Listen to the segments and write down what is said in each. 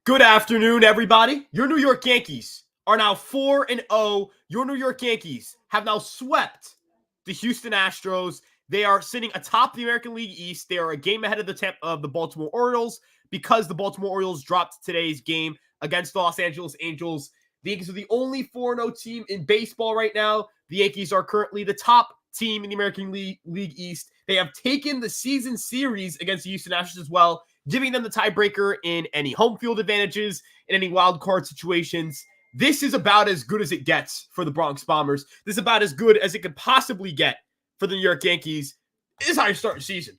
Good afternoon, everybody. Your New York Yankees are now 4-0. Your New York Yankees have now swept the Houston Astros. They are sitting atop the American League East. They are a game ahead of the Baltimore Orioles because the Baltimore Orioles dropped today's game against the Los Angeles Angels. The Yankees are the only 4-0 team in baseball right now. The Yankees are currently the top team in the American League East. They have taken the season series against the Houston Astros as well, giving them the tiebreaker in any home field advantages, in any wild card situations. This is about as good as it gets for the Bronx Bombers. This is about as good as it could possibly get for the New York Yankees. This is how you start the season.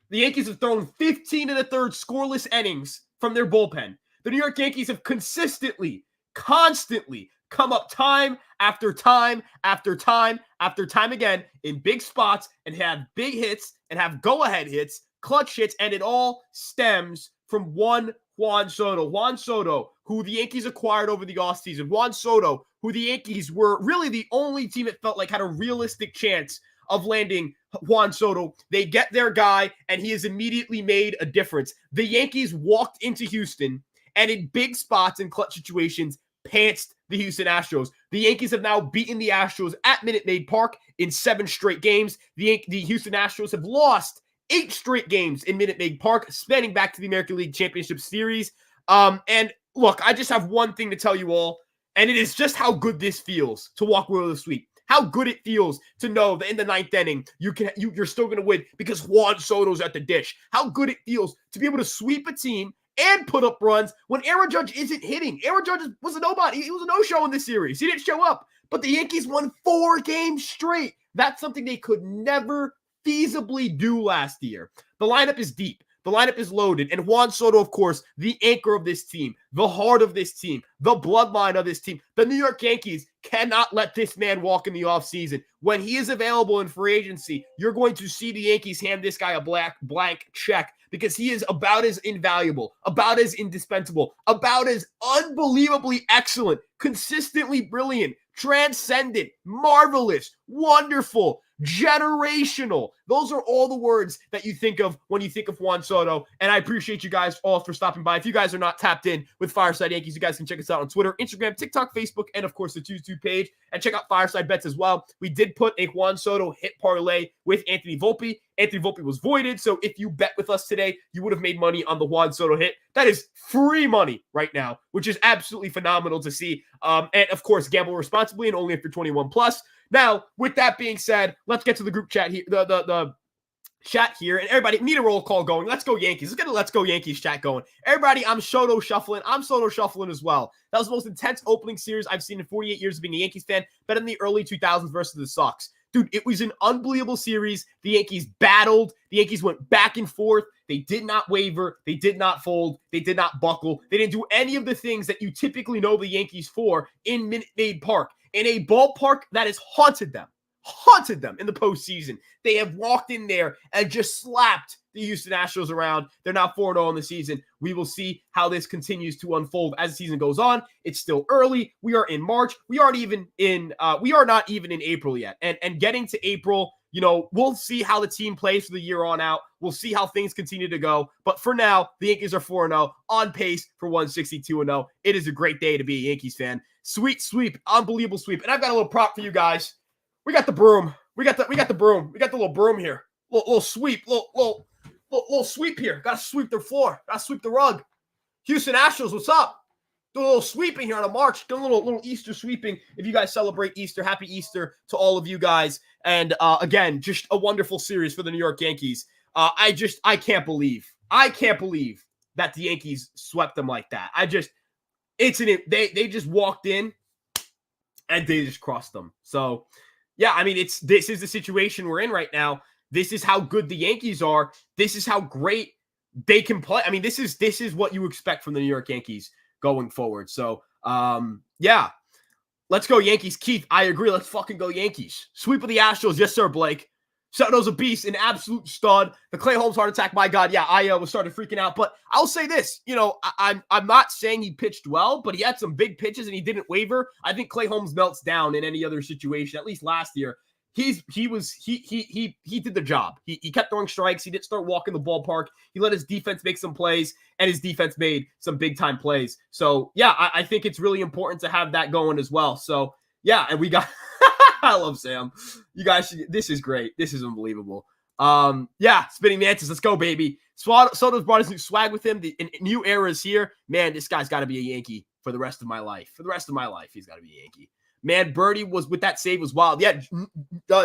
The Yankees have thrown 15 and a third scoreless innings from their bullpen. The New York Yankees have constantly, constantly come up time after time after time after time again in big spots and have big hits and have go-ahead hits, clutch hits, and it all stems from one Juan Soto. Juan Soto, who the Yankees acquired over the offseason. Juan Soto, who the Yankees were really the only team it felt like had a realistic chance of landing Juan Soto. They get their guy, and he has immediately made a difference. The Yankees walked into Houston, and in big spots and clutch situations, pantsed the Houston Astros. The Yankees have now beaten the Astros at Minute Maid Park in 7 straight games. The Houston Astros have lost 8 straight games in Minute Maid Park, spanning back to the American League Championship Series. And look, I just have one thing to tell you all, and it is just how good this feels to walk away with a sweep. How good it feels to know that in the 9th inning, you're still going to win because Juan Soto's at the dish. How good it feels to be able to sweep a team and put up runs when Aaron Judge isn't hitting. Aaron Judge was a nobody. He was a no-show in this series. He didn't show up. But the Yankees won 4 games straight. That's something they could never feasibly do last year. The lineup is deep. The lineup is loaded. And Juan Soto, of course, the anchor of this team, the heart of this team, the bloodline of this team. The New York Yankees cannot let this man walk in the offseason. When he is available in free agency, you're going to see the Yankees hand this guy a blank check because he is about as invaluable, about as indispensable, about as unbelievably excellent, consistently brilliant, transcendent, marvelous, wonderful, generational. Those are all the words that you think of when you think of Juan Soto. And I appreciate you guys all for stopping by. If you guys are not tapped in with Fireside Yankees, you guys can check us out on Twitter, Instagram, TikTok, Facebook, and of course the YouTube page. And check out Fireside Bets as well. We did put a Juan Soto hit parlay with Anthony Volpe. Anthony Volpe was voided. So if you bet with us today, you would have made money on the Juan Soto hit. That is free money right now, which is absolutely phenomenal to see. And of course, gamble responsibly and only if you're 21 plus. Now, with that being said, let's get to the group chat here, the chat here. And everybody, need a roll call going. Let's go Yankees. Let's get a Let's Go Yankees chat going. Everybody, I'm Soto shuffling. I'm Soto shuffling as well. That was the most intense opening series I've seen in 48 years of being a Yankees fan. Better than the early 2000s versus the Sox. Dude, it was an unbelievable series. The Yankees battled. The Yankees went back and forth. They did not waver. They did not fold. They did not buckle. They didn't do any of the things that you typically know the Yankees for in Minute Maid Park, in a ballpark that has haunted them in the postseason. They have walked in there and just slapped the Houston Astros around. They're now 4-0 in the season. We will see how this continues to unfold as the season goes on. It's still early. We are in March. We are not even in April yet. And getting to April, we'll see how the team plays for the year on out. We'll see how things continue to go. But for now, the Yankees are 4-0, on pace for 162-0. It is a great day to be a Yankees fan. Sweet sweep, unbelievable sweep. And I've got a little prop for you guys. We got the broom. We got the broom. We got the little broom here. Little sweep. Little sweep here. Got to sweep the floor. Got to sweep the rug. Houston Astros, what's up? Do a little sweeping here on a March. Do a little Easter sweeping. If you guys celebrate Easter, happy Easter to all of you guys. And again, just a wonderful series for the New York Yankees. I can't believe that the Yankees swept them like that. They just walked in and they just crossed them. So yeah, I mean, this is the situation we're in right now. This is how good the Yankees are. This is how great they can play. I mean, this is what you expect from the New York Yankees going forward. So, yeah, let's go Yankees. Keith, I agree. Let's fucking go Yankees. Sweep of the Astros. Yes, sir, Blake. Soto's a beast, an absolute stud. The Clay Holmes heart attack, my God. Yeah, I was started freaking out. But I'll say this, I'm not saying he pitched well, but he had some big pitches and he didn't waver. I think Clay Holmes melts down in any other situation, at least last year. he did the job. He kept throwing strikes. He didn't start walking the ballpark. He let his defense make some plays, and his defense made some big time plays. So yeah, I think it's really important to have that going as well. So yeah, and we got I love Sam. You guys this is great. This is unbelievable. Yeah, Spinning Mantis, let's go, baby. Soto's brought his new swag with him. The new era is here. Man, this guy's got to be a Yankee for the rest of my life. For the rest of my life, he's got to be a Yankee. Man, Birdie was with that save was wild. Yeah,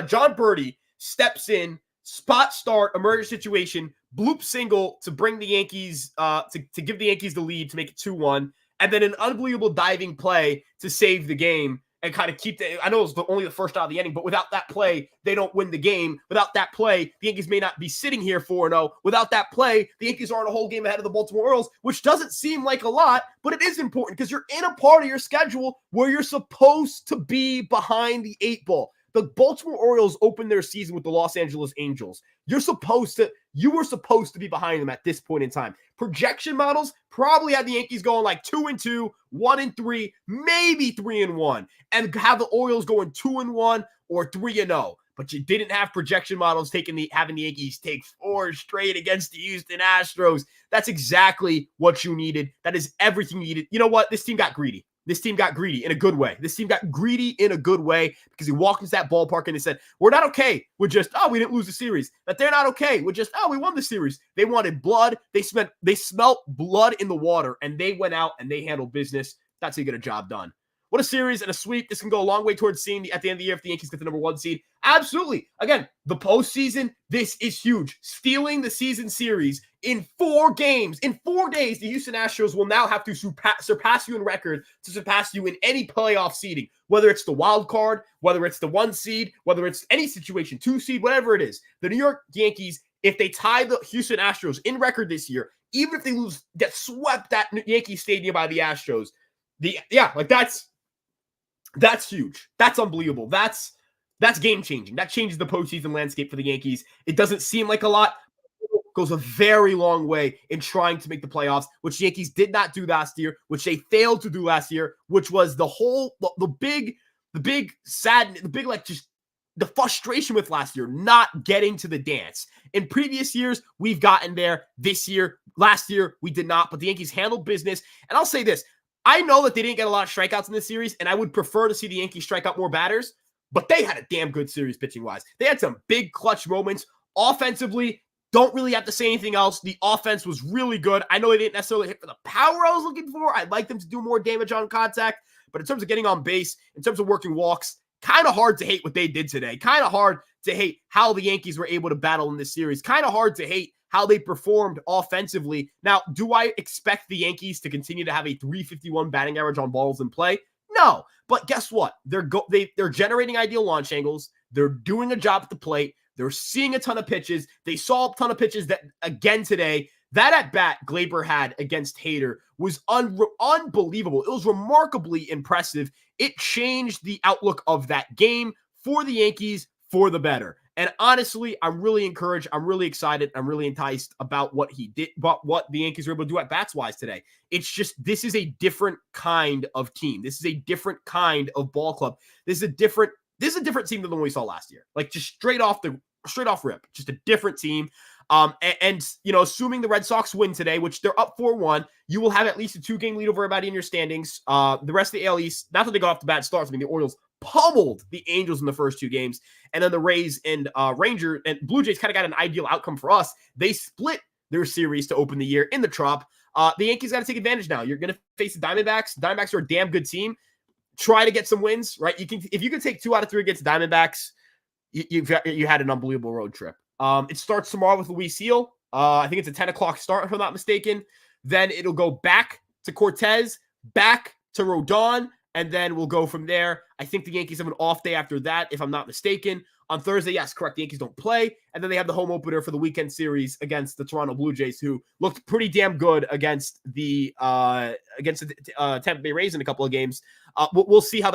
John Birdie steps in, spot start, emergency situation, bloop single to bring the Yankees, to give the Yankees the lead to make it 2-1, and then an unbelievable diving play to save the game and kind of keep I know it was only the first out of the inning, but without that play, they don't win the game. Without that play, the Yankees may not be sitting here 4-0. Without that play, the Yankees aren't a whole game ahead of the Baltimore Orioles, which doesn't seem like a lot, but it is important because you're in a part of your schedule where you're supposed to be behind the 8 ball. The Baltimore Orioles opened their season with the Los Angeles Angels. You were supposed to be behind them at this point in time. Projection models probably had the Yankees going like 2-2, 1-3, maybe 3-1, and have the Orioles going 2-1 or 3-0. But you didn't have projection models having the Yankees take 4 straight against the Houston Astros. That's exactly what you needed. That is everything you needed. You know what? This team got greedy. This team got greedy in a good way. This team got greedy in a good way because he walked into that ballpark and they said, we're not okay with just, we didn't lose the series. That they're not okay with just, we won the series. They wanted blood. They smelt blood in the water, and they went out and they handled business. That's how you get a job done. What a series and a sweep. This can go a long way towards seeing at the end of the year if the Yankees get the number 1 seed. Absolutely. Again, the postseason, this is huge. Stealing the season series in 4 games. In 4 days, the Houston Astros will now have to surpass you in record to surpass you in any playoff seeding, whether it's the wild card, whether it's the 1 seed, whether it's any situation, 2 seed, whatever it is. The New York Yankees, if they tie the Houston Astros in record this year, even if they lose, get swept at Yankee Stadium by the Astros, that's huge. That's unbelievable. That's game-changing. That changes the postseason landscape for the Yankees. It doesn't seem like a lot. It goes a very long way in trying to make the playoffs, which the Yankees did not do last year, which they failed to do last year, which was the frustration with last year, not getting to the dance. In previous years, we've gotten there. Last year, we did not, but the Yankees handled business. And I'll say this. I know that they didn't get a lot of strikeouts in this series, and I would prefer to see the Yankees strike out more batters, but they had a damn good series pitching-wise. They had some big clutch moments. Offensively, don't really have to say anything else. The offense was really good. I know they didn't necessarily hit for the power I was looking for. I'd like them to do more damage on contact, but in terms of getting on base, in terms of working walks, kind of hard to hate what they did today. Kind of hard to hate how the Yankees were able to battle in this series. Kind of hard to hate how they performed offensively. Now, do I expect the Yankees to continue to have a .351 batting average on balls in play? No, but guess what? They're generating ideal launch angles. They're doing a job at the plate. They're seeing a ton of pitches. They saw a ton of pitches that, again, today, that at-bat Glaber had against Hader was unbelievable. It was remarkably impressive. It changed the outlook of that game for the Yankees for the better. And honestly, I'm really encouraged. I'm really excited. I'm really enticed about what he did, but what the Yankees were able to do at bats wise today. It's just, this is a different kind of team. This is a different kind of ball club. This is a different team than the one we saw last year. Like just straight off rip, just a different team. And you know, assuming the Red Sox win today, which they're up 4-1, you will have at least a 2-game lead over everybody in your standings. The rest of the AL East, not that they got off to bad starts. I mean, the Orioles pummeled the Angels in the first 2 games, and then the Rays and Ranger and Blue Jays kind of got an ideal outcome for us. They split their series to open the year in the Trop. The Yankees got to take advantage now. You're going to face the Diamondbacks. Diamondbacks are a damn good team. Try to get some wins, right? If you can take 2 out of 3 against the Diamondbacks, you had an unbelievable road trip. It starts tomorrow with Luis Seal. I think it's a 10 o'clock start, if I'm not mistaken. Then it'll go back to Cortez, back to Rodon, and then we'll go from there. I think the Yankees have an off day after that, if I'm not mistaken. On Thursday, yes, correct, the Yankees don't play. And then they have the home opener for the weekend series against the Toronto Blue Jays, who looked pretty damn good against the Tampa Bay Rays in a couple of games. We'll see how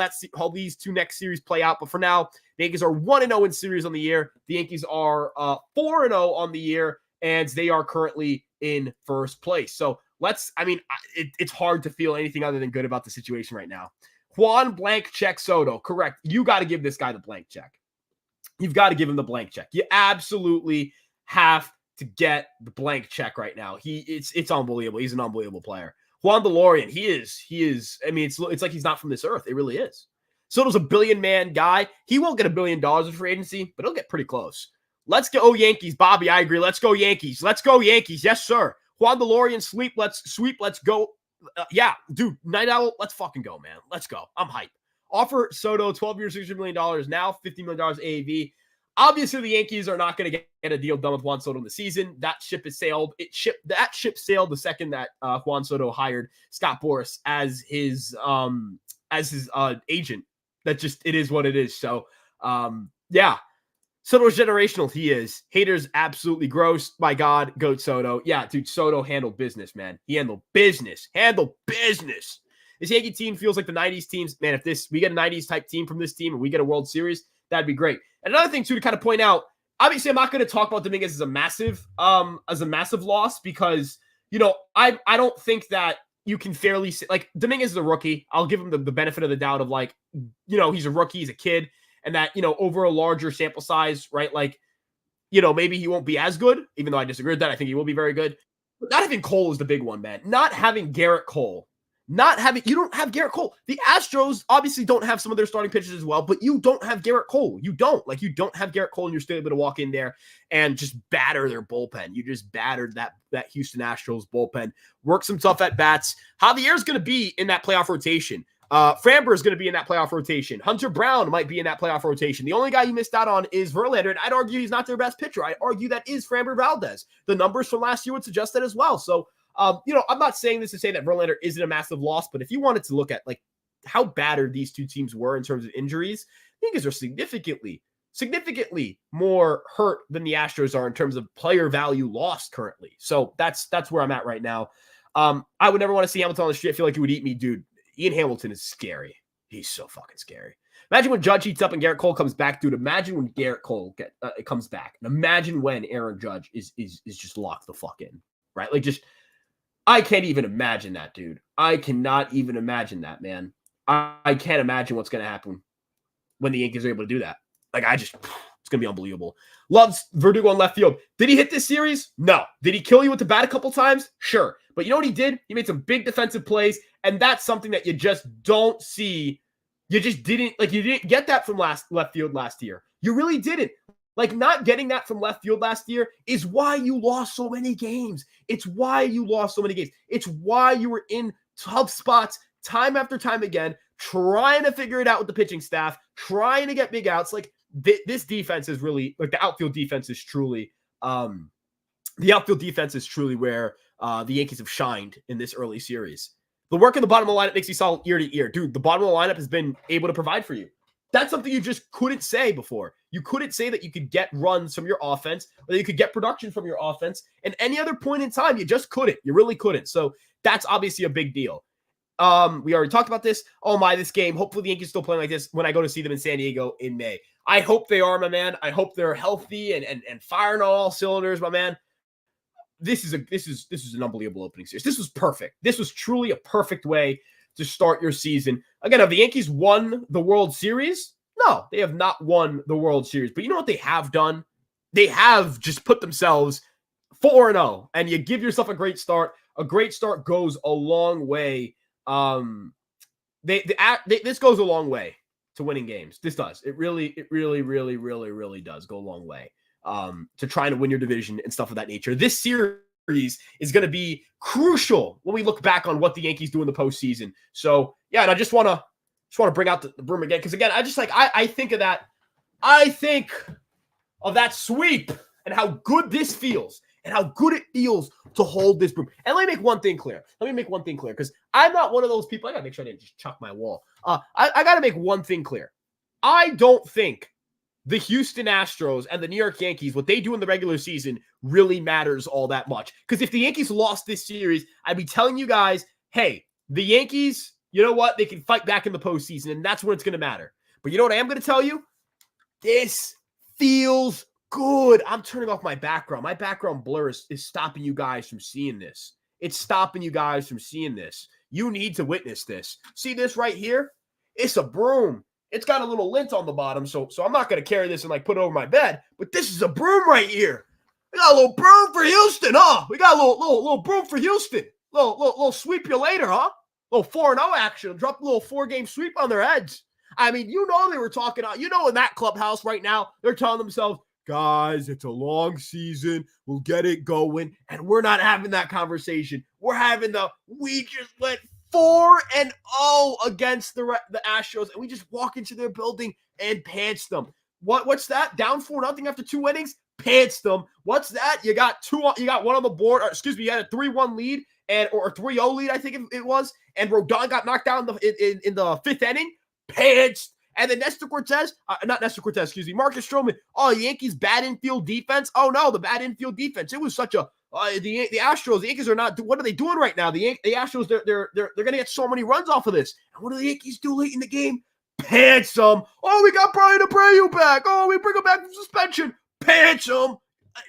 these 2 next series play out. But for now, the Yankees are 1-0 in series on the year. The Yankees are 4-0 on the year, and they are currently in first place. So it's hard to feel anything other than good about the situation right now. Juan blank check Soto. Correct. You got to give this guy the blank check. you've got to give him the blank check. You absolutely have to get the blank check right now. It's unbelievable. He's an unbelievable player. Juan DeLorean, he is. I mean, it's like he's not from this earth. It really is. Soto's a billion-man guy. He won't get $1 billion in free agency, but he'll get pretty close. Let's go Yankees, Bobby. I agree. Let's go Yankees. Let's go Yankees. Yes, sir. Juan DeLorean, sweep. Let's go. Yeah, dude. Night Owl. Let's fucking go, man. Let's go. I'm hyped. Offer Soto 12 years, $60 million now, $50 million AAV. Obviously, the Yankees are not going to get a deal done with Juan Soto in the season. That ship has sailed. That ship sailed the second that Juan Soto hired Scott Boras as his agent. That just, it is what it is. So, yeah. Soto's generational. He is. Haters absolutely gross. My God, goat Soto. Yeah, dude, Soto handled business, man. He handled business. This Yankee team feels like the 90s teams. Man, if we get a 90s type team from this team and we get a World Series, that'd be great. And another thing, too, to kind of point out, obviously, I'm not going to talk about Dominguez as a massive loss because, I don't think that you can fairly say, like, Dominguez is a rookie. I'll give him the benefit of the doubt of, like, he's a rookie, he's a kid, and that, over a larger sample size, right, like, maybe he won't be as good, even though I disagree with that. I think he will be very good. But not having Cole is the big one, man. Not having Garrett Cole. You don't have Garrett Cole. The Astros obviously don't have some of their starting pitchers as well, but you don't have Garrett Cole. You don't have Garrett Cole, and you're still able to walk in there and just batter their bullpen. You just battered that Houston Astros bullpen. Work some tough at bats. Javier's going to be in that playoff rotation. Framber is going to be in that playoff rotation. Hunter Brown might be in that playoff rotation. The only guy you missed out on is Verlander, and I'd argue he's not their best pitcher. I'd argue that is Framber Valdez. The numbers from last year would suggest that as well. So, I'm not saying this to say that Verlander isn't a massive loss, but if you wanted to look at like how battered these two teams were in terms of injuries, Yankees are significantly more hurt than the Astros are in terms of player value lost currently. So that's where I'm at right now. I would never want to see Hamilton on the street. I feel like he would eat me, dude. Ian Hamilton is scary. He's so fucking scary. Imagine when Judge heats up and Garrett Cole comes back, dude. Imagine when Garrett Cole comes back. And imagine when Aaron Judge is just locked the fuck in, right? Like I can't even imagine that, dude. I cannot even imagine that, man. I can't imagine what's going to happen when the Yankees are able to do that. Like, it's going to be unbelievable. Loves Verdugo on left field. Did he hit this series? No. Did he kill you with the bat a couple times? Sure. But you know what he did? He made some big defensive plays, and that's something that you just don't see. You didn't get that from left field last year. You really didn't. Like, not getting that from left field last year is why you lost so many games. It's why you lost so many games. It's why you were in tough spots time after time again, trying to figure it out with the pitching staff, trying to get big outs. Like, this defense is really, like, the outfield defense is truly where the Yankees have shined in this early series. The work in the bottom of the lineup makes you solid year to year. Dude, the bottom of the lineup has been able to provide for you. That's something you just couldn't say before. You couldn't say that you could get runs from your offense or that you could get production from your offense. And any other point in time, you just couldn't. You really couldn't. So that's obviously a big deal. We already talked about this. Oh my, this game. Hopefully the Yankees still playing like this when I go to see them in San Diego in May. I hope they are, my man. I hope they're healthy and firing on all cylinders, my man. This is an unbelievable opening series. This was perfect. This was truly a perfect way to start your season. Again, have the Yankees won the World Series? No, they have not won the World Series. But you know what they have done? They have just put themselves 4-0, and you give yourself a great start. A great start goes a long way. This goes a long way to winning games. This does. It really does go a long way to trying to win your division and stuff of that nature. This series is going to be crucial when we look back on what the Yankees do in the postseason. So yeah, and I just want to bring out the broom again because again, I think of that. I think of that sweep and how good this feels and how good it feels to hold this broom. And let me make one thing clear. Because I'm not one of those people. I got to make sure I didn't just chuck my wall. I got to make one thing clear. I don't think the Houston Astros and the New York Yankees, what they do in the regular season really matters all that much. Because if the Yankees lost this series, I'd be telling you guys, hey, the Yankees, you know what? They can fight back in the postseason, and that's when it's going to matter. But you know what I am going to tell you? This feels good. I'm turning off my background. My background blur is stopping you guys from seeing this. It's stopping you guys from seeing this. You need to witness this. See this right here? It's a broom. It's got a little lint on the bottom, so I'm not going to carry this and like put it over my bed. But this is a broom right here. We got a little broom for Houston, huh? We got a little broom for Houston. Little sweep you later, huh? Little 4-0 action. Drop a little 4-game sweep on their heads. I mean, you know they were talking out. You know, in that clubhouse right now, they're telling themselves, guys, it's a long season. We'll get it going. And we're not having that conversation. We're having we just went 4-0 against the Astros, and we just walk into their building and pants them. What's that? Down 4-0 after 2 innings? Pants them. What's that? You got one on the board. You had a 3-1 lead or 3-0 lead, I think it was. And Rodon got knocked down in the 5th inning. Pants. And then Marcus Stroman. Oh, Yankees bad infield defense. Oh no, the bad infield defense. It was such a the Astros. The Yankees are not. What are they doing right now? The Astros. They're gonna get so many runs off of this. And what do the Yankees do late in the game? Pants them. Oh, we got Brian Abreu back. Oh, we bring him back from suspension. Pants him.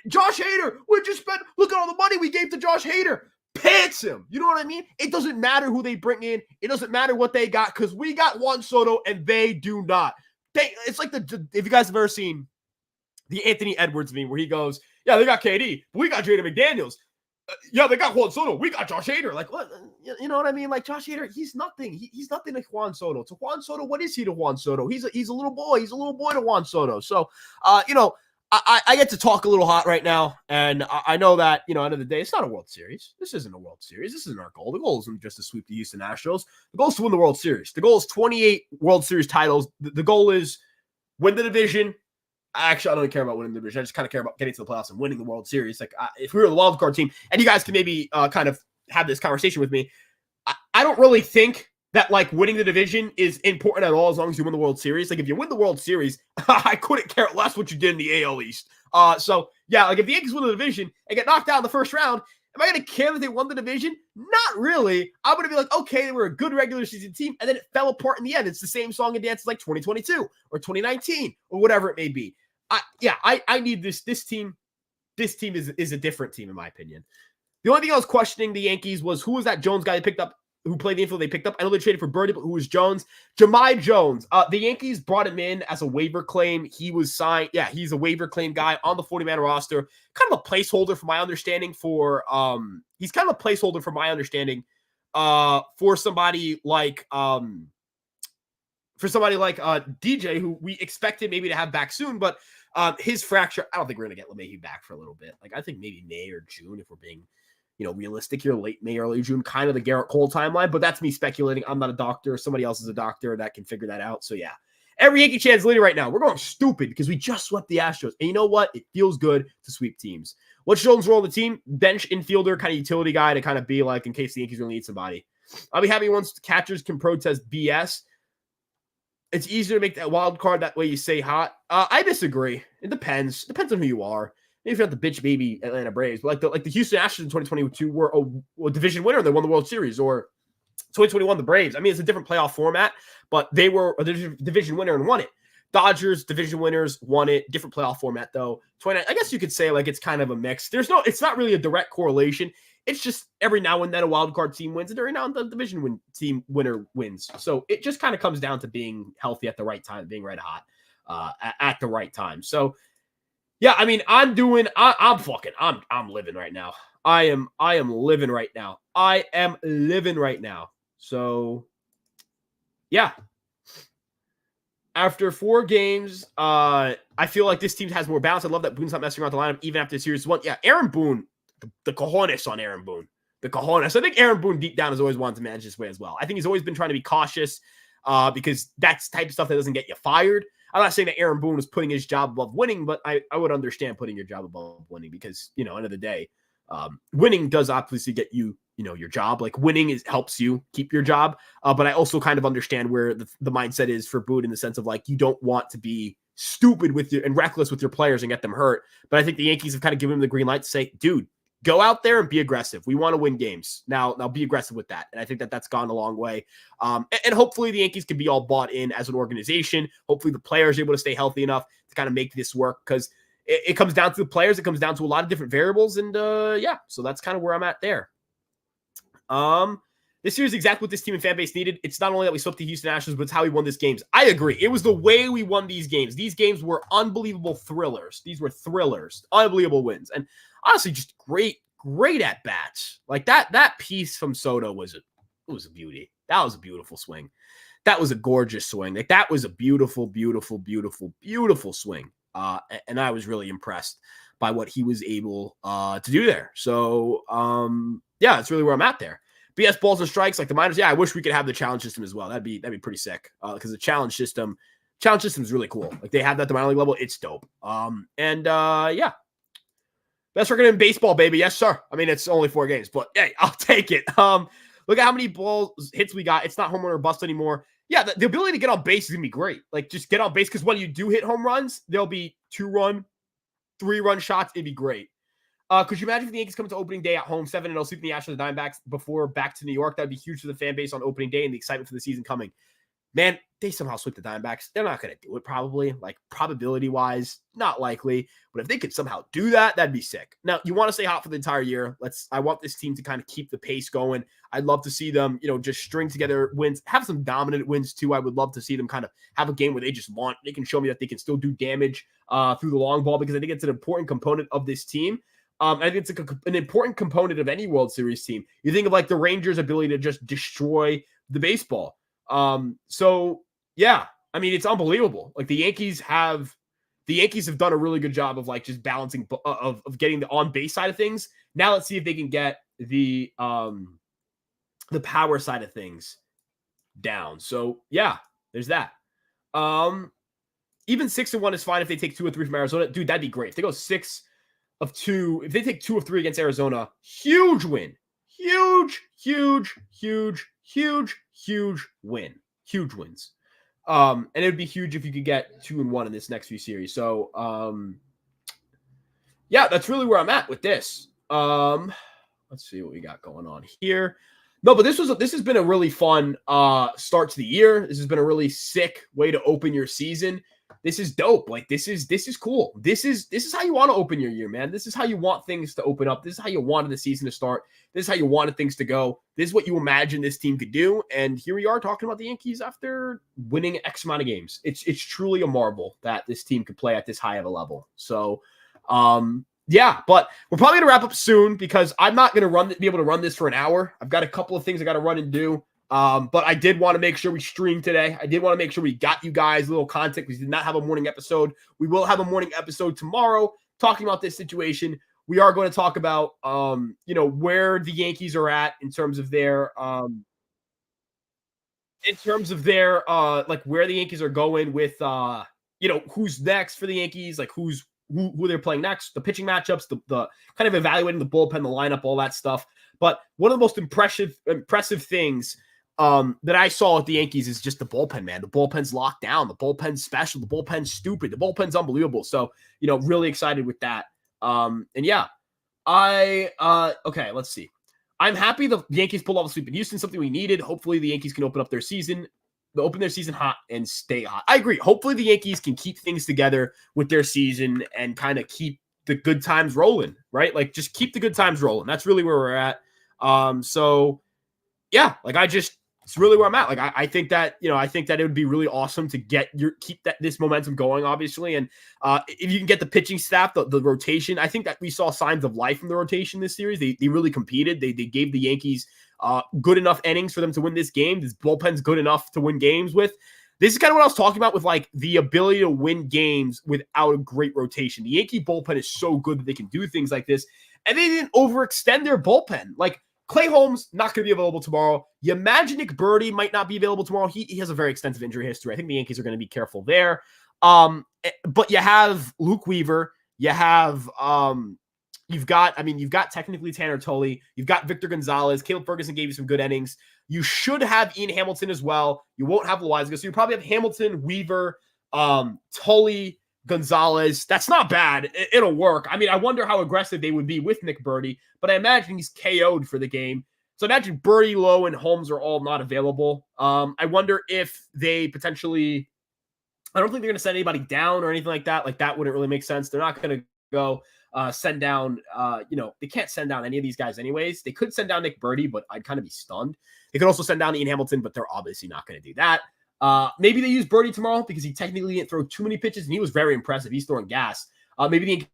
Josh Hader. We just spent. Look at all the money we gave to Josh Hader. Pants him. You know what I mean? It doesn't matter who they bring in. It doesn't matter what they got because we got Juan Soto and they do not. It's like if you guys have ever seen the Anthony Edwards meme where he goes, yeah, they got KD, but we got Jaden McDaniels. Yeah, they got Juan Soto. We got Josh Hader. Like, what? You know what I mean? Like, Josh Hader, he's nothing. He's nothing to Juan Soto. To Juan Soto, what is he to Juan Soto? He's a little boy. He's a little boy to Juan Soto. So, I get to talk a little hot right now, and I know that, end of the day, it's not a World Series. This isn't a World Series. This isn't our goal. The goal isn't just to sweep the Houston Astros. The goal is to win the World Series. The goal is 28 World Series titles. The goal is win the division. Actually, I don't even care about winning the division. I just kind of care about getting to the playoffs and winning the World Series. Like, if we were the wild card team, and you guys can maybe kind of have this conversation with me, I don't really think that like winning the division is important at all as long as you win the World Series. Like if you win the World Series, I couldn't care less what you did in the AL East. So yeah, like if the Yankees win the division and get knocked out in the first round, am I going to care that they won the division? Not really. I'm going to be like, okay, they were a good regular season team, and then it fell apart in the end. It's the same song and dance as like 2022 or 2019 or whatever it may be. I need this team. This team is a different team in my opinion. The only thing I was questioning the Yankees was who was that Jones guy they picked up, who played the infield they picked up. I know they traded for Birdie, but who was Jones? Jahmai Jones. The Yankees brought him in as a waiver claim. He was signed. Yeah, he's a waiver claim guy on the 40-man roster. Kind of a placeholder for my understanding for somebody like DJ, who we expected maybe to have back soon, but his fracture, I don't think we're going to get LeMahieu back for a little bit. Like I think maybe May or June if we're being realistic here, late May, early June, kind of the Garrett Cole timeline, but that's me speculating. I'm not a doctor. Somebody else is a doctor that can figure that out. So yeah, every Yankee chance leader right now, we're going stupid because we just swept the Astros. And you know what? It feels good to sweep teams. What's Jones' role on the team? Bench infielder, kind of utility guy to kind of be like in case the Yankees really need somebody. I'll be happy once catchers can protest BS. It's easier to make that wild card that way you say hot. I disagree. It depends. Depends on who you are. Maybe if you're not the bitch baby Atlanta Braves, but like the Houston Astros in 2022 were a division winner. They won the World Series, or 2021 the Braves. I mean, it's a different playoff format, but they were a division winner and won it. Dodgers division winners won it. Different playoff format though. I guess you could say like it's kind of a mix. It's not really a direct correlation. It's just every now and then a wild card team wins, and every now and then the division team winner wins. So it just kind of comes down to being healthy at the right time, being red hot at the right time. So. Yeah, I mean, I'm living right now. I am living right now. I am living right now. So, yeah. After 4 games, I feel like this team has more balance. I love that Boone's not messing around the lineup even after the series 1. Yeah, Aaron Boone, the cojones on Aaron Boone. The cojones. I think Aaron Boone deep down has always wanted to manage this way as well. I think he's always been trying to be cautious because that's the type of stuff that doesn't get you fired. I'm not saying that Aaron Boone is putting his job above winning, but I would understand putting your job above winning because, end of the day, winning does obviously get you, your job. Like winning helps you keep your job. But I also kind of understand where the mindset is for Boone in the sense of like, you don't want to be stupid and reckless with your players and get them hurt. But I think the Yankees have kind of given him the green light to say, dude, go out there and be aggressive. We want to win games. Now be aggressive with that. And I think that that's gone a long way. And hopefully the Yankees can be all bought in as an organization. Hopefully the players are able to stay healthy enough to kind of make this work because it comes down to the players. It comes down to a lot of different variables. And so that's kind of where I'm at there. This series is exactly what this team and fan base needed. It's not only that we swept the Houston Astros, but it's how we won these games. I agree. It was the way we won these games. These games were unbelievable thrillers. These were thrillers, unbelievable wins, and honestly, just great at bats. Like that piece from Soto was a beauty. That was a beautiful swing. That was a gorgeous swing. Like that was a beautiful, beautiful, beautiful, beautiful swing. And I was really impressed by what he was able to do there. So yeah, that's really where I'm at there. BS balls and strikes, like the minors. Yeah, I wish we could have the challenge system as well. That'd be pretty sick. Because the challenge system is really cool. Like they have that at the minor league level. It's dope. Yeah. Best record in baseball, baby. Yes, sir. I mean, it's only 4 games, but hey, I'll take it. Look at how many balls hits we got. It's not home run or bust anymore. Yeah, the ability to get on base is gonna be great. Like just get on base, because when you do hit home runs, there'll be 2-run, 3-run shots. It'd be great. Could you imagine if the Yankees come to opening day at home, 7-0, sweeping the Astros and Diamondbacks before back to New York? That'd be huge for the fan base on opening day and the excitement for the season coming. Man, they somehow sweep the Diamondbacks. They're not going to do it probably. Like probability-wise, not likely. But if they could somehow do that, that'd be sick. Now, you want to stay hot for the entire year. I want this team to kind of keep the pace going. I'd love to see them, just string together wins, have some dominant wins too. I would love to see them kind of have a game where they just launch. They can show me that they can still do damage through the long ball, because I think it's an important component of this team. I think it's an important component of any World Series team. You think of like the Rangers' ability to just destroy the baseball. So yeah, I mean, it's unbelievable. Like the Yankees have done a really good job of like just balancing of getting the on base side of things. Now let's see if they can get the power side of things down. So yeah, there's that. Even 6-1 is fine if they take 2 or 3 from Arizona. Dude, that'd be great. If they go 6 of 2, if they take 2 of 3 against Arizona, huge win. Huge win. Huge wins. And it would be huge if you could get 2-1 in this next few series. So yeah, that's really where I'm at with this. Let's see what we got going on here. No, but this has been a really fun start to the year. This has been a really sick way to open your season. This is dope. Like this is cool. This is how you want to open your year, man. This is how you want things to open up. This is how you wanted the season to start. This is how you wanted things to go. This is what you imagine this team could do. And here we are talking about the Yankees after winning X amount of games. It's truly a marvel that this team could play at this high of a level. So yeah, but we're probably gonna wrap up soon, because I'm not gonna be able to run this for an hour. I've got a couple of things I got to run and do. But I did want to make sure we streamed today. I did want to make sure we got you guys a little content. We did not have a morning episode. We will have a morning episode tomorrow talking about this situation. We are going to talk about, where the Yankees are at in terms of their, like where the Yankees are going with, who's next for the Yankees, like who they're playing next, the pitching matchups, the kind of evaluating the bullpen, the lineup, all that stuff. But one of the most impressive things that I saw at the Yankees is just the bullpen, man. The bullpen's locked down. The bullpen's special. The bullpen's stupid. The bullpen's unbelievable. So, really excited with that. And yeah, okay, let's see. I'm happy the Yankees pulled off the sweep in Houston, something we needed. Hopefully the Yankees can open their season hot and stay hot. I agree. Hopefully the Yankees can keep things together with their season and kind of keep the good times rolling, right? Like just keep the good times rolling. That's really where we're at. So yeah, like it's really where I'm at. Like I think that, I think that it would be really awesome to keep this momentum going, obviously. And if you can get the pitching staff, the rotation, I think that we saw signs of life from the rotation this series. They really competed. They gave the Yankees good enough innings for them to win this game. This bullpen's good enough to win games with. This is kind of what I was talking about with like the ability to win games without a great rotation. The Yankee bullpen is so good that they can do things like this. And they didn't overextend their bullpen. Like Clay Holmes, not going to be available tomorrow. You imagine Nick Birdie might not be available tomorrow. He has a very extensive injury history. I think the Yankees are going to be careful there. But you have Luke Weaver. You have, you've got technically Tanner Tully. You've got Victor Gonzalez. Caleb Ferguson gave you some good innings. You should have Ian Hamilton as well. You won't have Loizaga. So you probably have Hamilton, Weaver, Tully, Gonzalez. That's not bad. It'll work. I mean, I wonder how aggressive they would be with Nick Birdie, but I imagine he's KO'd for the game. So imagine Birdie, Lowe, and Holmes are all not available. I wonder if they potentially, I don't think they're going to send anybody down or anything like that. Like that wouldn't really make sense. They're not going to go send down, they can't send down any of these guys anyways. They could send down Nick Birdie, but I'd kind of be stunned. They could also send down Ian Hamilton, but they're obviously not going to do that. Maybe they use Birdie tomorrow because he technically didn't throw too many pitches, and he was very impressive. He's throwing gas. Maybe the Yankees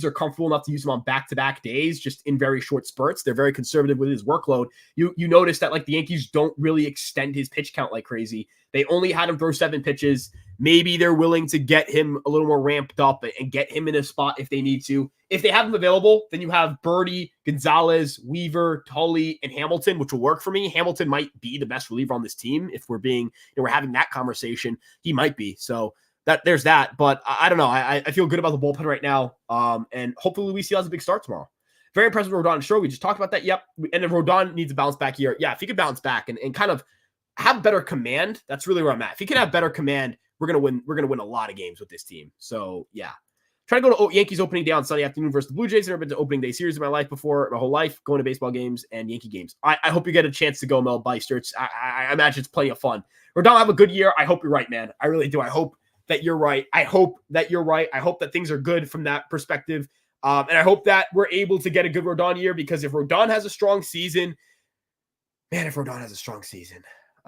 are comfortable enough to use him on back-to-back days, just in very short spurts. They're very conservative with his workload. You notice that like the Yankees don't really extend his pitch count like crazy. They only had him throw 7 pitches. Maybe they're willing to get him a little more ramped up and get him in a spot if they need to. If they have him available, then you have Birdie, Gonzalez, Weaver, Tully, and Hamilton, which will work for me. Hamilton might be the best reliever on this team. If we're having that conversation, he might be. So there's that. But I don't know. I feel good about the bullpen right now. And hopefully Luis has a big start tomorrow. Very impressed with Rodon and Stroh. We just talked about that. Yep. And then Rodon needs a bounce back here. Yeah, if he could bounce back and kind of have better command, that's really where I'm at. If he can have better command, we're gonna win. We're gonna win a lot of games with this team. So yeah, trying to go to Yankees opening day on Sunday afternoon versus the Blue Jays. I've never been to opening day series in my life before, my whole life, going to baseball games and Yankee games. I hope you get a chance to go, Mel Beister. I imagine it's plenty of fun. Rodon will have a good year. I hope you're right, man. I really do. I hope that you're right. I hope that you're right. I hope that things are good from that perspective. And I hope that we're able to get a good Rodon year, because if Rodon has a strong season, I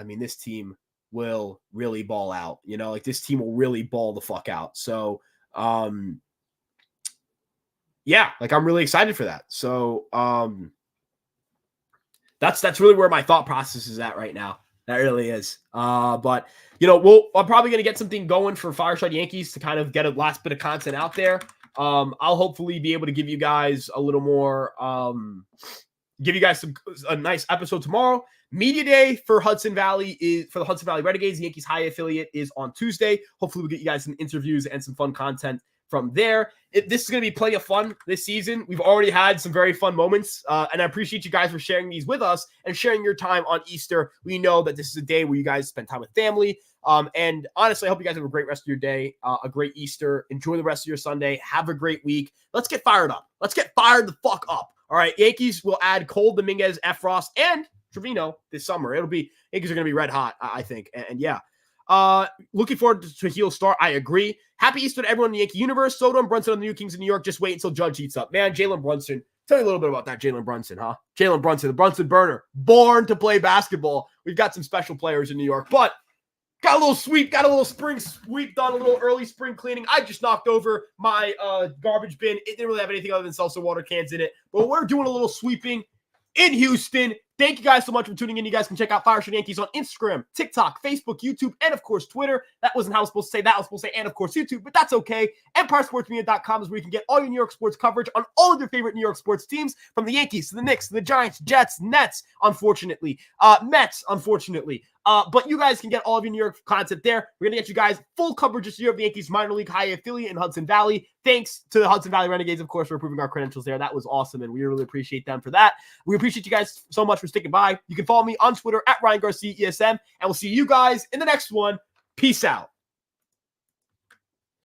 mean, this team will really ball out. This team will really ball the fuck out. So, yeah, I'm really excited for that. So, that's really where my thought process is at right now. That really is. But I'm probably going to get something going for Fireside Yankees to kind of get a last bit of content out there. I'll hopefully be able to give you guys a little more, a nice episode tomorrow. Media day for the Hudson Valley Renegades. The Yankees high affiliate is on Tuesday. Hopefully we'll get you guys some interviews and some fun content from there. This is going to be plenty of fun this season. We've already had some very fun moments, and I appreciate you guys for sharing these with us and sharing your time on Easter. We know that this is a day where you guys spend time with family. And honestly, I hope you guys have a great rest of your day, a great Easter. Enjoy the rest of your Sunday. Have a great week. Let's get fired up. Let's get fired the fuck up. All right, Yankees will add Cole, Dominguez, Efros, and Trevino this summer. Yankees are going to be red hot, I think. And yeah, looking forward to a heel start. I agree. Happy Easter to everyone in the Yankee universe. Soto and Brunson on the New Kings of New York. Just wait until Judge heats up. Man, Jalen Brunson. Tell you a little bit about that Jalen Brunson, huh? Jalen Brunson, the Brunson burner, born to play basketball. We've got some special players in New York, but got a little spring sweep done, a little early spring cleaning. I just knocked over my garbage bin. It didn't really have anything other than seltzer water cans in it, but we're doing a little sweeping in Houston. Thank you guys so much for tuning in. You guys can check out Fireside Yankees on Instagram, TikTok, Facebook, YouTube, and of course, Twitter. That wasn't how I was supposed to say that. I was supposed to say, and of course, YouTube, but that's okay. EmpireSportsMedia.com is where you can get all your New York sports coverage on all of your favorite New York sports teams, from the Yankees to the Knicks to the Giants, Jets, Nets, unfortunately, Mets, unfortunately. But you guys can get all of your New York content there. We're going to get you guys full coverage this year of the Yankees minor league high affiliate in Hudson Valley. Thanks to the Hudson Valley Renegades, of course, for approving our credentials there. That was awesome, and we really appreciate them for that. We appreciate you guys so much for sticking by. You can follow me on Twitter at Ryan Garcia ESM, and we'll see you guys in the next one. Peace out.